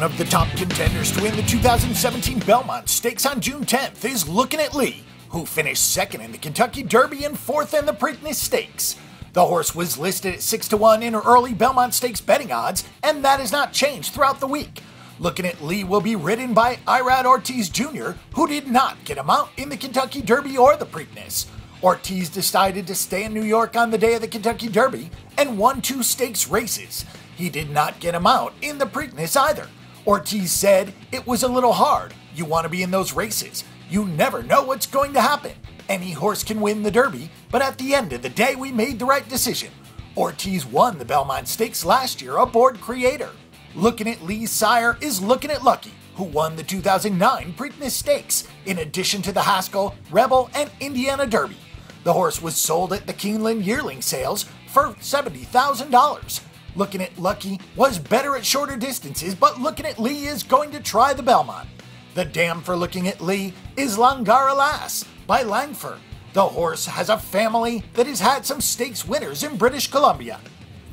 One of the top contenders to win the 2017 Belmont Stakes on June 10th is Lookin At Lee, who finished second in the Kentucky Derby and fourth in the Preakness Stakes. The horse was listed at 6-1 in early Belmont Stakes betting odds, and that has not changed throughout the week. Lookin At Lee will be ridden by Irad Ortiz Jr, who did not get a mount in the Kentucky Derby or the Preakness. Ortiz decided to stay in New York on the day of the Kentucky Derby and won 2 stakes races. He did not get a mount in the Preakness either. Ortiz said, "It was a little hard. You want to be in those races. You never know what's going to happen. Any horse can win the Derby, but at the end of the day we made the right decision." Ortiz won the Belmont Stakes last year aboard Creator. Lookin At Lee's sire is Lookin At Lucky, who won the 2009 Preakness Stakes, in addition to the Haskell, Rebel, and Indiana Derby. The horse was sold at the Keeneland yearling sales for $70,000. Lookin At Lucky was better at shorter distances, but Lookin At Lee is going to try the Belmont. The dam for Lookin At Lee is Langara Lass by Langford. The horse has a family that has had some stakes winners in British Columbia.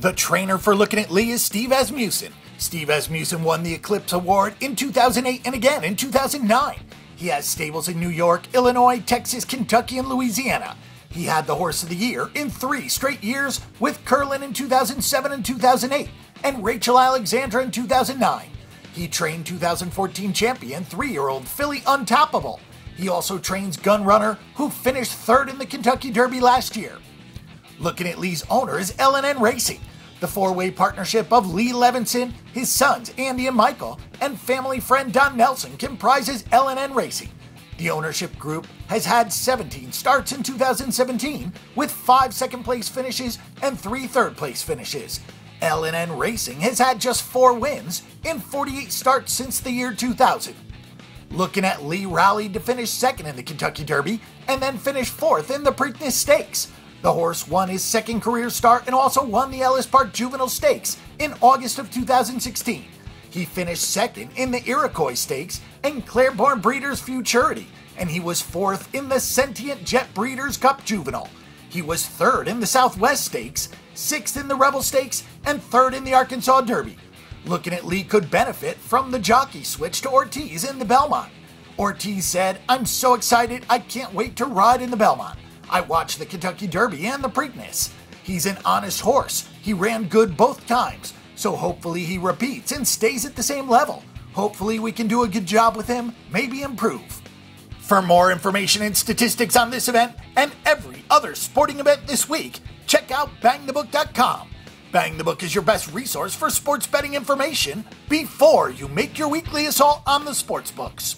The trainer for Lookin At Lee is Steve Asmussen. Steve Asmussen won the Eclipse Award in 2008 and again in 2009. He has stables in New York, Illinois, Texas, Kentucky, and Louisiana. He had the Horse of the Year in 3 straight years with Curlin in 2007 and 2008, and Rachel Alexandra in 2009. He trained 2014 champion 3-year-old filly Untappable. He also trains Gunrunner, who finished 3rd in the Kentucky Derby last year. Lookin At Lee's owner is L&N Racing, the 4-way partnership of Lee Levinson, his sons Andy and Michael, and family friend Don Nelson comprises L&N Racing. The ownership group has had 17 starts in 2017, with 5 second-place finishes and 3 third-place finishes. L&N Racing has had just 4 wins in 48 starts since the year 2000. Lookin At Lee rallied to finish 2nd in the Kentucky Derby and then finished 4th in the Preakness Stakes. The horse won his 2nd career start and also won the Ellis Park Juvenile Stakes in August of 2016. He finished 2nd in the Iroquois Stakes and Claiborne Breeders' Futurity, and he was 4th in the Sentient Jet Breeders' Cup Juvenile. He was 3rd in the Southwest Stakes, 6th in the Rebel Stakes, and 3rd in the Arkansas Derby. Lookin At Lee could benefit from the jockey switch to Ortiz in the Belmont. Ortiz said, "I'm so excited, I can't wait to ride in the Belmont. I watched the Kentucky Derby and the Preakness. He's an honest horse. He ran good both times. So hopefully he repeats and stays at the same level. Hopefully we can do a good job with him, maybe improve." For more information and statistics on this event and every other sporting event this week, check out bangthebook.com. Bang the Book is your best resource for sports betting information before you make your weekly assault on the sports books.